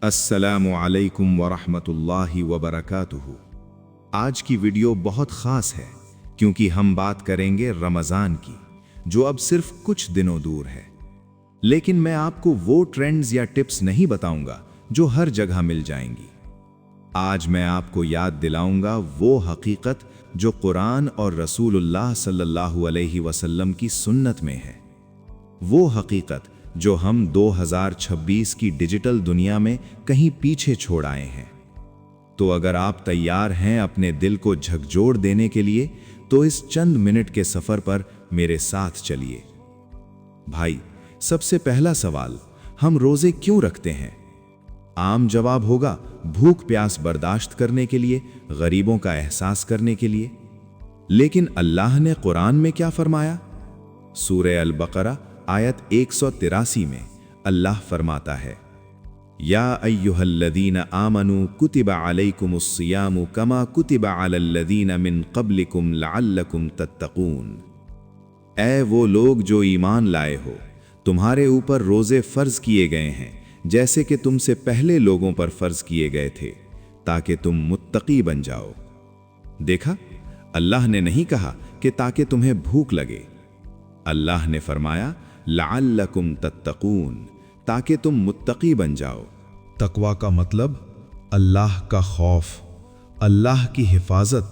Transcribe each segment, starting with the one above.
अस्सलामु अलैकुम वरहमतुल्लाहि वबरकातुहू। आज की वीडियो बहुत ख़ास है क्योंकि हम बात करेंगे रमज़ान की, जो अब सिर्फ कुछ दिनों दूर है। लेकिन मैं आपको वो ट्रेंड्स या टिप्स नहीं बताऊंगा जो हर जगह मिल जाएंगी। आज मैं आपको याद दिलाऊंगा वो हकीकत जो कुरान और रसूलुल्लाह सल्लल्लाहु अलैहि वसल्लम की सुन्नत में है। वो हकीकत जो हम 2026 की डिजिटल दुनिया में कहीं पीछे छोड़ आए हैं। तो अगर आप तैयार हैं अपने दिल को झकझोर देने के लिए, तो इस चंद मिनट के सफर पर मेरे साथ चलिए। भाई, सबसे पहला सवाल, हम रोजे क्यों रखते हैं? आम जवाब होगा भूख प्यास बर्दाश्त करने के लिए, गरीबों का एहसास करने के लिए। लेकिन अल्लाह ने कुरान में क्या फरमाया? सूरह अल बकरा आयत 183 में अल्लाह फरमाता है, या अय्युहल्लदीना आमनू कुतिबा अलैकुमुस्सियामु कमा कुतिबा अलल्लदीना मिन क़ब्लिकुम लअल्लकुम तत्तक़ून। ऐ वो लोग जो ईमान लाए हो, तुम्हारे ऊपर रोज़े फ़र्ज़ किए गए हैं जैसे कि तुमसे पहले लोगों पर फ़र्ज़ किए गए थे, ताकि तुम मुत्तकी बन जाओ। देखा, अल्लाह ने नहीं कहा कि ताकि तुम्हें भूख लगे। अल्लाह ने फरमाया लअल्लकुम तत्तक़ून, ताकि तुम मुत्तकी बन जाओ। तकवा का मतलब अल्लाह का खौफ, अल्लाह की हिफाजत,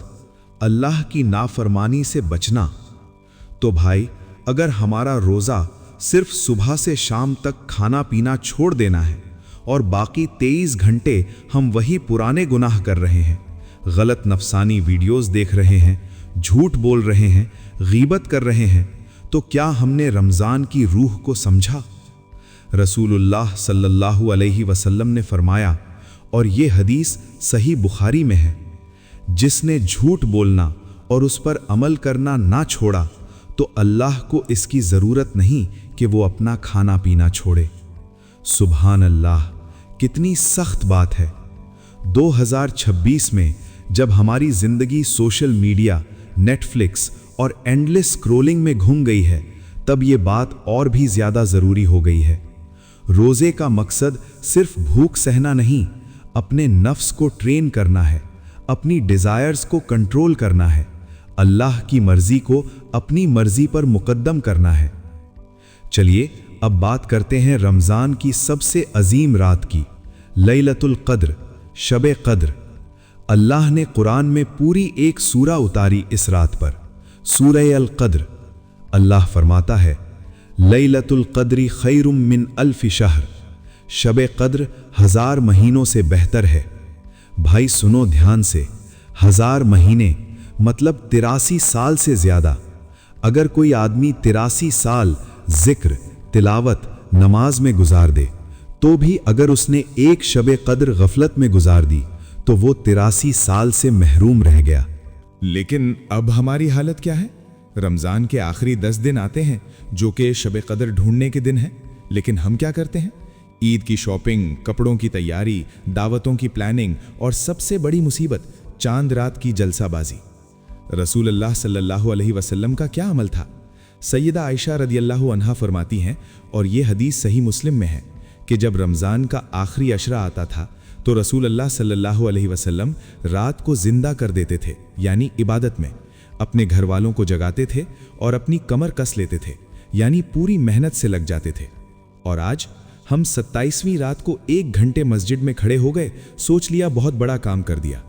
अल्लाह की नाफरमानी से बचना। तो भाई, अगर हमारा रोज़ा सिर्फ सुबह से शाम तक खाना पीना छोड़ देना है और बाकी 23 घंटे हम वही पुराने गुनाह कर रहे हैं, गलत नफसानी वीडियोस देख रहे हैं, झूठ बोल रहे हैं, गीबत कर रहे हैं, तो क्या हमने रमज़ान की रूह को समझा? रसूलुल्लाह सल्लल्लाहु अलैहि वसल्लम ने फरमाया, और ये हदीस सही बुखारी में है, जिसने झूठ बोलना और उस पर अमल करना ना छोड़ा तो अल्लाह को इसकी ज़रूरत नहीं कि वो अपना खाना पीना छोड़े। सुभान अल्लाह, कितनी सख्त बात है। 2026 में जब हमारी ज़िंदगी सोशल मीडिया, नेटफ्लिक्स और एंडलेस स्क्रोलिंग में घूम गई है, तब ये बात और भी ज़्यादा ज़रूरी हो गई है। रोज़े का मकसद सिर्फ भूख सहना नहीं, अपने नफ्स को ट्रेन करना है, अपनी डिज़ायर्स को कंट्रोल करना है, अल्लाह की मर्ज़ी को अपनी मर्ज़ी पर मुकद्दम करना है। चलिए अब बात करते हैं रमज़ान की सबसे अजीम रात की, लैलतुल क़द्र, शब क़द्र। अल्लाह ने कुरान में पूरी एक सूरा उतारी इस रात पर, सूरह अल क़द्र। अल्लाह फरमाता है, लैलतुल क़द्री खैरुम मिन अल्फ़ि शहर, शब क़द्र 1000 महीनों से बेहतर है। भाई सुनो ध्यान से, 1000 महीने मतलब 83 साल से ज़्यादा। अगर कोई आदमी 83 साल ज़िक्र, तिलावत, नमाज में गुजार दे, तो भी अगर उसने एक शब क़द्र गफलत में गुजार दी तो वो 83 साल से महरूम रह गया। लेकिन अब हमारी हालत क्या है? रमज़ान के आखिरी 10 दिन आते हैं जो कि शब क़द्र ढूंढने के दिन हैं, लेकिन हम क्या करते हैं? ईद की शॉपिंग, कपड़ों की तैयारी, दावतों की प्लानिंग और सबसे बड़ी मुसीबत, चांद रात की जलसाबाजी। रसूलुल्लाह सल्लल्लाहु अलैहि वसल्लम का क्या अमल था? सैयदा आयशा रदियल्लाहु अन्हा फरमाती हैं, और ये हदीस सही मुस्लिम में है, कि जब रमज़ान का आखिरी अशरा आता था तो रसूलुल्लाह सल्लल्लाहु अलैहि वसल्लम रात को जिंदा कर देते थे, यानी इबादत में अपने घर वालों को जगाते थे और अपनी कमर कस लेते थे, यानी पूरी मेहनत से लग जाते थे। और आज हम 27वीं रात को 1 घंटे मस्जिद में खड़े हो गए, सोच लिया बहुत बड़ा काम कर दिया।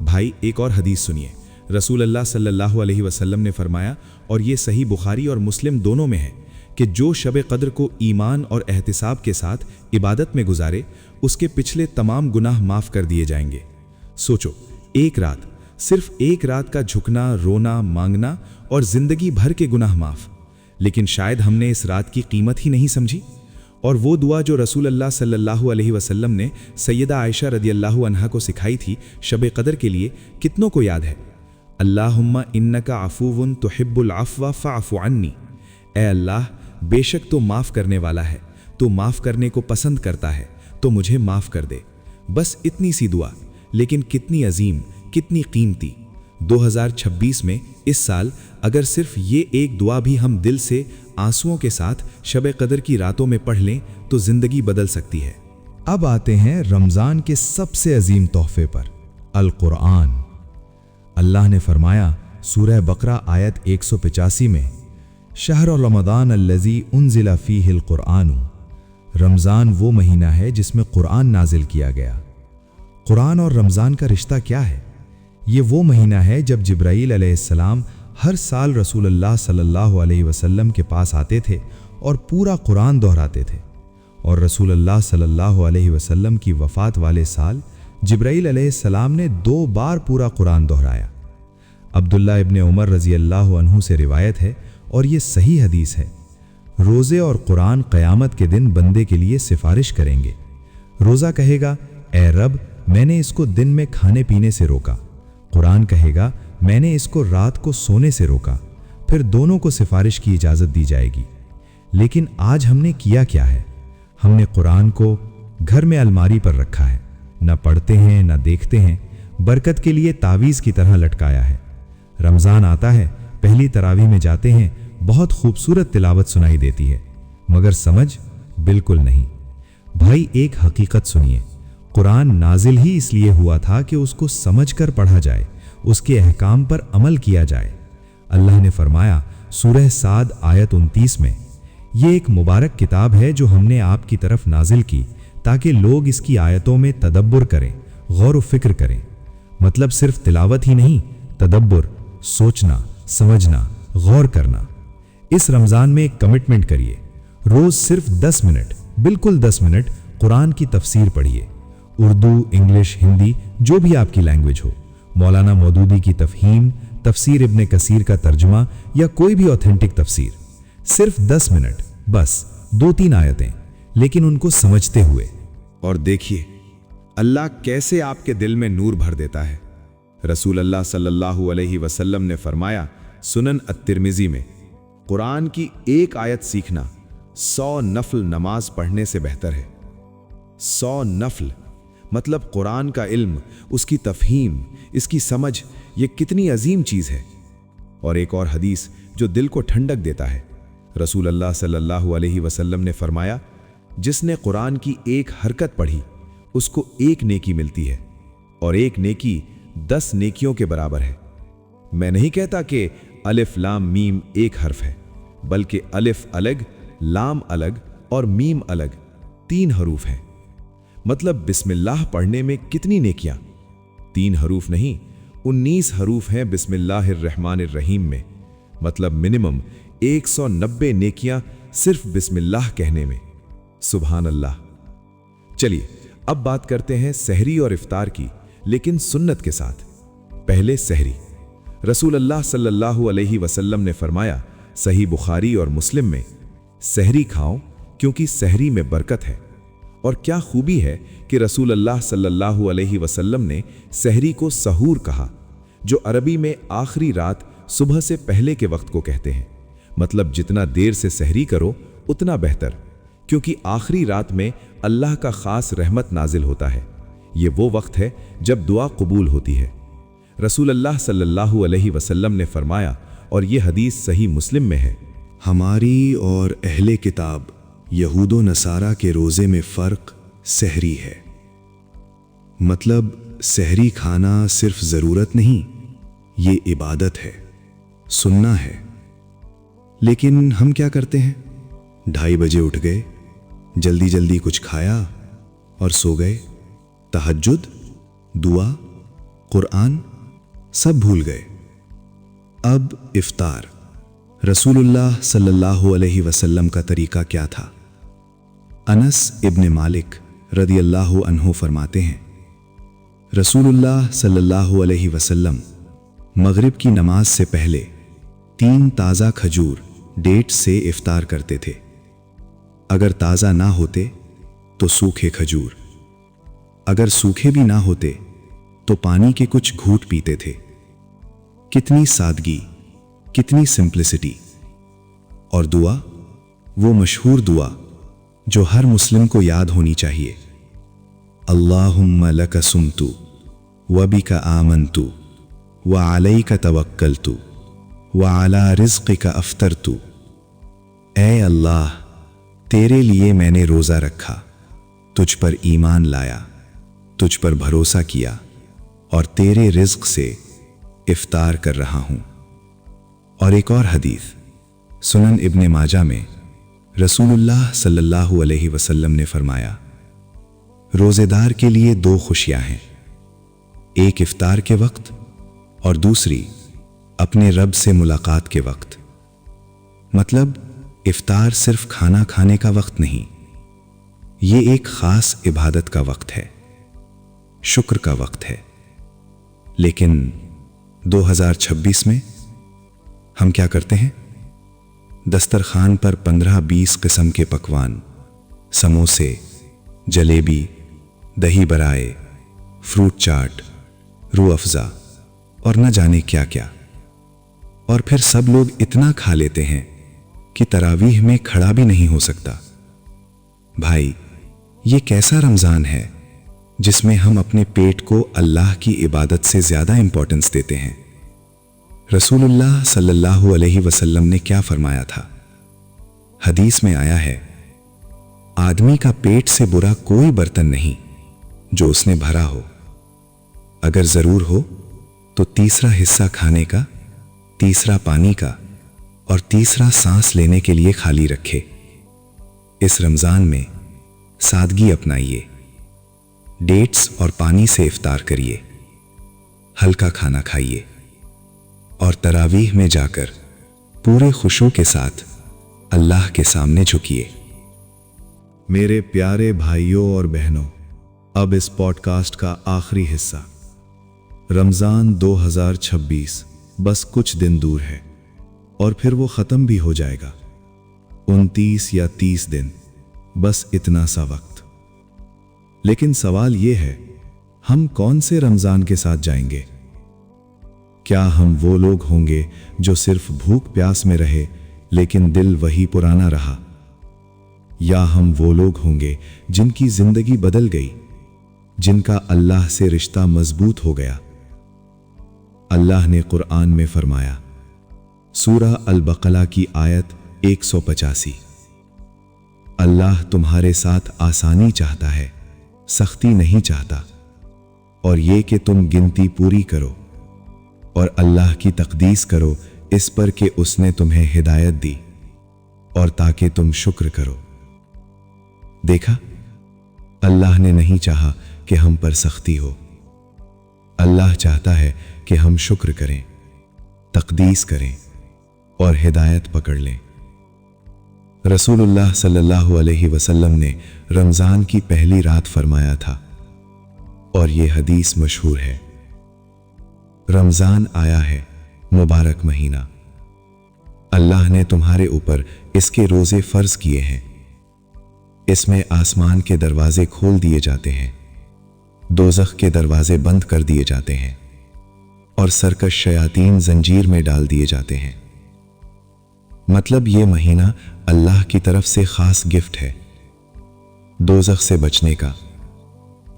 भाई एक और हदीस सुनिए। रसूलुल्लाह सल्लल्लाहु अलैहि वसल्लम ने फरमाया, और ये सही बुखारी और मुस्लिम दोनों में है, कि जो शब क़द्र को ईमान और एहतिसाब के साथ इबादत में गुजारे, उसके पिछले तमाम गुनाह माफ़ कर दिए जाएंगे। सोचो, एक रात, सिर्फ एक रात का झुकना, रोना, मांगना और ज़िंदगी भर के गुनाह माफ़। लेकिन शायद हमने इस रात की कीमत ही नहीं समझी। और वो दुआ जो रसूलुल्लाह सल्लल्लाहु अलैहि वसल्लम ने सैयदा आयशा रदियल्लाहु अन्हा को सिखाई थी शब क़द्र के लिए, कितनों को याद है? अल्लाहुम्मा इन्नका अफ़ूवुन तुहिब्बुल अफ़्वा फ़अफ़ु अन्नी। ए अल्लाह, बेशक तो माफ़ करने वाला है, तो माफ़ करने को पसंद करता है, तो मुझे माफ़ कर दे। बस इतनी सी दुआ, लेकिन कितनी अजीम, कितनी कीमती। 2026 में इस साल अगर सिर्फ ये एक दुआ भी हम दिल से आंसुओं के साथ शब क़द्र की रातों में पढ़ लें तो ज़िंदगी बदल सकती है। اب آتے ہیں رمضان کے سب سے عظیم تحفے پر، القرآن۔ اللہ نے فرمایا سورہ بقرہ آیت 185 میں، شہر رمضان الذی انزل فیہ القرآن، رمضان وہ مہینہ ہے جس میں قرآن نازل کیا گیا۔ قرآن اور رمضان کا رشتہ کیا ہے؟ یہ وہ مہینہ ہے جب جبرائیل علیہ السلام ہر سال رسول اللہ صلی اللہ علیہ وسلم کے پاس آتے تھے اور پورا قرآن دہراتے تھے، اور رسول اللہ صلی اللہ علیہ وسلم کی وفات والے سال جبرائیل علیہ السلام نے 2 بار پورا قرآن دہرایا۔ عبداللہ ابن عمر رضی اللہ عنہ سے روایت ہے اور یہ صحیح حدیث ہے، روزے اور قرآن قیامت کے دن بندے کے لیے سفارش کریں گے۔ روزہ کہے گا اے رب میں نے اس کو دن میں کھانے پینے سے روکا، قرآن کہے گا میں نے اس کو رات کو سونے سے روکا، پھر دونوں کو سفارش کی اجازت دی جائے گی۔ لیکن آج ہم نے کیا کیا ہے؟ ہم نے قرآن کو گھر میں الماری پر رکھا ہے، نہ پڑھتے ہیں نہ دیکھتے ہیں، برکت کے لیے تعویذ کی طرح لٹکایا ہے۔ رمضان آتا ہے، پہلی تراویح میں جاتے ہیں، بہت خوبصورت تلاوت سنائی دیتی ہے، مگر سمجھ بالکل نہیں۔ بھائی ایک حقیقت سنیے، قرآن نازل ہی اس لیے ہوا تھا کہ اس کو سمجھ کر پڑھا جائے، اس کے احکام پر عمل کیا جائے۔ اللہ نے فرمایا سورہ صاد آیت 29 میں، یہ ایک مبارک کتاب ہے جو ہم نے آپ کی طرف نازل کی تاکہ لوگ اس کی آیتوں میں تدبر کریں، غور و فکر کریں۔ مطلب صرف تلاوت ہی نہیں، تدبر، سوچنا، سمجھنا، غور کرنا۔ اس رمضان میں ایک کمٹمنٹ کریے، روز صرف 10 منٹ، بالکل 10 منٹ قرآن کی تفسیر پڑھیے، اردو، انگلش، ہندی، جو بھی آپ کی لینگویج ہو، مولانا مودودی کی تفہیم، تفسیر ابن کثیر کا ترجمہ یا کوئی بھی اوتھینٹک تفسیر، صرف 10 منٹ، بس 2-3 آیتیں، لیکن ان کو سمجھتے ہوئے۔ اور دیکھیے اللہ کیسے آپ کے دل میں نور بھر دیتا ہے۔ رسول اللہ صلی اللہ علیہ وسلم نے فرمایا سنن الترمذی میں، قرآن کی ایک آیت سیکھنا 100 نفل نماز پڑھنے سے بہتر ہے۔ 100 نفل مطلب قرآن کا علم، اس کی تفہیم، اس کی سمجھ، یہ کتنی عظیم چیز ہے۔ اور ایک اور حدیث جو دل کو ٹھنڈک دیتا ہے، رسول اللہ صلی اللہ علیہ وسلم نے فرمایا جس نے قرآن کی ایک حرکت پڑھی اس کو 1 نیکی ملتی ہے، اور 1 نیکی 10 نیکیوں کے برابر ہے۔ میں نہیں کہتا کہ الف لام میم ایک حرف ہے، بلکہ الف الگ، لام الگ اور میم الگ، 3 حروف ہیں۔ مطلب بسم اللہ پڑھنے میں کتنی نیکیاں؟ 3 حروف نہیں، 19 حروف ہیں بسم اللہ الرحمن الرحیم میں، مطلب منیمم 190 نیکیاں صرف بسم اللہ کہنے میں۔ سبحان اللہ۔ چلیے اب بات کرتے ہیں سحری اور افطار کی، لیکن سنت کے ساتھ۔ پہلے سحری، رسول اللہ صلی اللہ علیہ وسلم نے فرمایا صحیح بخاری اور مسلم میں، سحری کھاؤ کیونکہ سحری میں برکت ہے۔ اور کیا خوبی ہے کہ رسول اللہ صلی اللہ علیہ وسلم نے سحری کو سحور کہا، جو عربی میں آخری رات صبح سے پہلے کے وقت کو کہتے ہیں۔ مطلب جتنا دیر سے سحری کرو اتنا بہتر، کیونکہ آخری رات میں اللہ کا خاص رحمت نازل ہوتا ہے۔ یہ وہ وقت ہے جب دعا قبول ہوتی ہے۔ رسول اللہ صلی اللہ علیہ وسلم نے فرمایا، اور یہ حدیث صحیح مسلم میں ہے، ہماری اور اہل کتاب یہود و نصارہ کے روزے میں فرق سحری ہے۔ مطلب سحری کھانا صرف ضرورت نہیں، یہ عبادت ہے، سننا ہے۔ لیکن ہم کیا کرتے ہیں؟ 2:30 بجے اٹھ گئے، جلدی جلدی کچھ کھایا اور سو گئے۔ تہجد، دعا، قرآن سب بھول گئے۔ اب افطار، رسول اللہ صلی اللہ علیہ وسلم کا طریقہ کیا تھا؟ انس ابن مالک رضی اللہ عنہ فرماتے ہیں، رسول اللہ صلی اللہ علیہ وسلم مغرب کی نماز سے پہلے 3 تازہ کھجور ڈیٹ سے افطار کرتے تھے۔ اگر تازہ نہ ہوتے تو سوکھے کھجور، اگر سوکھے بھی نہ ہوتے تو پانی کے کچھ گھونٹ پیتے تھے۔ کتنی سادگی، کتنی سمپلسٹی۔ اور دعا، وہ مشہور دعا جو ہر مسلم کو یاد ہونی چاہیے، اللہم لک صمت وبک آمنت وعلیک توکلت وعلی رزقک افطرت۔ اے اللہ، تیرے لیے میں نے روزہ رکھا، तुझ पर ईमान लाया, तुझ पर भरोसा किया और तेरे रिज्क से इफ्तार कर रहा हूं। और एक और हदीस सुनन इब्ने माजा में रसूलुल्लाह सल्लल्लाहु अलैहि वसल्लम ने फरमाया, रोज़ेदार के लिए दो खुशियां हैं, एक इफ्तार के वक्त और दूसरी अपने रब से मुलाकात के वक्त। मतलब इफ्तार सिर्फ खाना खाने का वक्त नहीं, ये एक खास इबादत का वक्त है, शुक्र का वक्त है। लेकिन 2026 में हम क्या करते हैं? दस्तरखान पर 15-20 किस्म के पकवान, समोसे, जलेबी, दही बराए, फ्रूट चाट, रूह अफ़ज़ा और न जाने क्या क्या। और फिर सब लोग इतना खा लेते हैं कि तरावीह में खड़ा भी नहीं हो सकता। भाई, ये कैसा रमज़ान है जिसमें हम अपने पेट को अल्लाह की इबादत से ज़्यादा इंपॉर्टेंस देते हैं? रसूलुल्लाह सल्लल्लाहु अलैहि वसल्लम ने क्या फरमाया था? हदीस में आया है, आदमी का पेट से बुरा कोई बर्तन नहीं जो उसने भरा हो। अगर ज़रूर हो तो तीसरा हिस्सा खाने का, तीसरा पानी का और तीसरा सांस लेने के लिए खाली रखे। इस रमज़ान में सादगी अपनाइए, डेट्स और पानी से इफ्तार करिए, हल्का खाना खाइए और तरावीह में जाकर पूरे खुशू के साथ अल्लाह के सामने झुकिए। मेरे प्यारे भाइयों और बहनों, अब इस पॉडकास्ट का आखिरी हिस्सा, रमज़ान 2026 बस कुछ दिन दूर है और फिर वो ख़त्म भी हो जाएगा। 29 या 30 दिन, बस इतना सा वक्त। लेकिन सवाल ये है, हम कौन से रमज़ान के साथ जाएंगे? क्या हम वो लोग होंगे जो सिर्फ भूख प्यास में रहे लेकिन दिल वही पुराना रहा, या हम वो लोग होंगे जिनकी जिंदगी बदल गई, जिनका अल्लाह से रिश्ता मजबूत हो गया? अल्लाह ने कुरान में फरमाया, सूरह अल-बक़रा की आयत 185, अल्लाह तुम्हारे साथ आसानी चाहता है, सख्ती नहीं चाहता, और ये कि तुम गिनती पूरी करो और अल्लाह की तक़दीस करो इस पर कि उसने तुम्हें हिदायत दी और ताकि तुम शुक्र करो। देखा, अल्लाह ने नहीं चाहा कि हम पर सख्ती हो। अल्लाह चाहता है कि हम शुक्र करें, तक़दीस करें और हिदायत पकड़ लें। रसूलुल्लाह सल्लल्लाहु अलैहि वसल्लम ने रमज़ान की पहली रात फरमाया था, और ये हदीस मशहूर है, रमज़ान आया है, मुबारक महीना। अल्लाह ने तुम्हारे ऊपर इसके रोज़े फ़र्ज़ किए हैं। इसमें आसमान के दरवाजे खोल दिए जाते हैं, दोज़ख के दरवाजे बंद कर दिए जाते हैं और सरकश शयातीन जंजीर में डाल दिए जाते हैं। मतलब ये महीना अल्लाह की तरफ से ख़ास गिफ्ट है, दोज़ख से बचने का,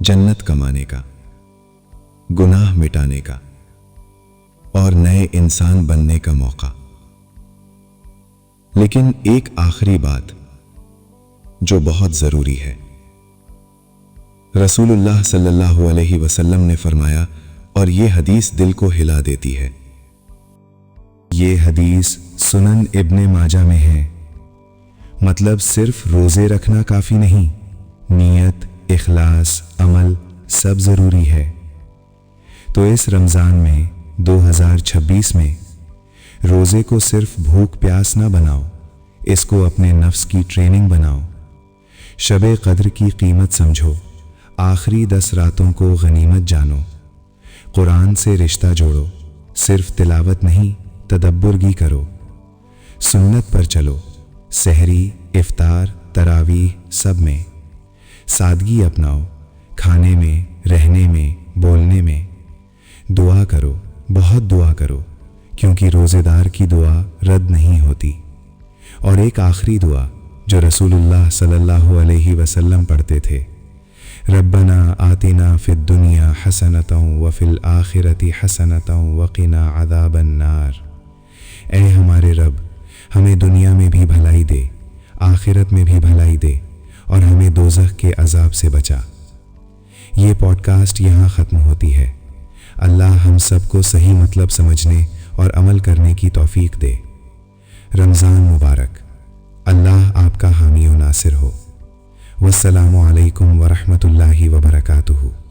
जन्नत कमाने का, गुनाह मिटाने का और नए इंसान बनने का मौका। लेकिन एक आखिरी बात जो बहुत ज़रूरी है, रसूलुल्लाह सल्लल्लाहु अलैहि वसल्लम ने फरमाया, और ये हदीस दिल को हिला देती है। ये हदीस सुनन इब्ने माजा में है। मतलब सिर्फ रोज़े रखना काफ़ी नहीं, नीयत, इखलास, अमल सब ज़रूरी है। तो इस रमज़ान में 2026 में रोज़े को सिर्फ भूख प्यास ना बनाओ, इसको अपने नफ्स की ट्रेनिंग बनाओ। शब क़द्र की कीमत समझो, आखिरी 10 रातों को गनीमत जानो, कुरान से रिश्ता जोड़ो, सिर्फ तिलावत नहीं तदब्बुर भी करो, सुन्नत पर चलो, सहरी, इफ्तार, तरावीह सब में सादगी अपनाओ, खाने में, रहने में, बोलने में। दुआ करो, बहुत दुआ करो, क्योंकि रोज़ेदार की दुआ रद्द नहीं होती। और एक आखिरी दुआ जो रसूलुल्लाह सल्लल्लाहु अलैहि वसल्लम पढ़ते थे, रब्बना आतिना फिद दुनिया हसनतन व फिल आखिरति हसनतन व क़िना अज़ाबन नार। ऐ हमारे रब, हमें दुनिया में भी भलाई दे, आखिरत में भी भलाई दे اور ہمیں دوزخ کے عذاب سے بچا۔ یہ پوڈ کاسٹ یہاں ختم ہوتی ہے۔ اللہ ہم سب کو صحیح مطلب سمجھنے اور عمل کرنے کی توفیق دے۔ رمضان مبارک۔ اللہ آپ کا حامی و ناصر ہو۔ والسلام علیکم ورحمۃ اللہ وبرکاتہ۔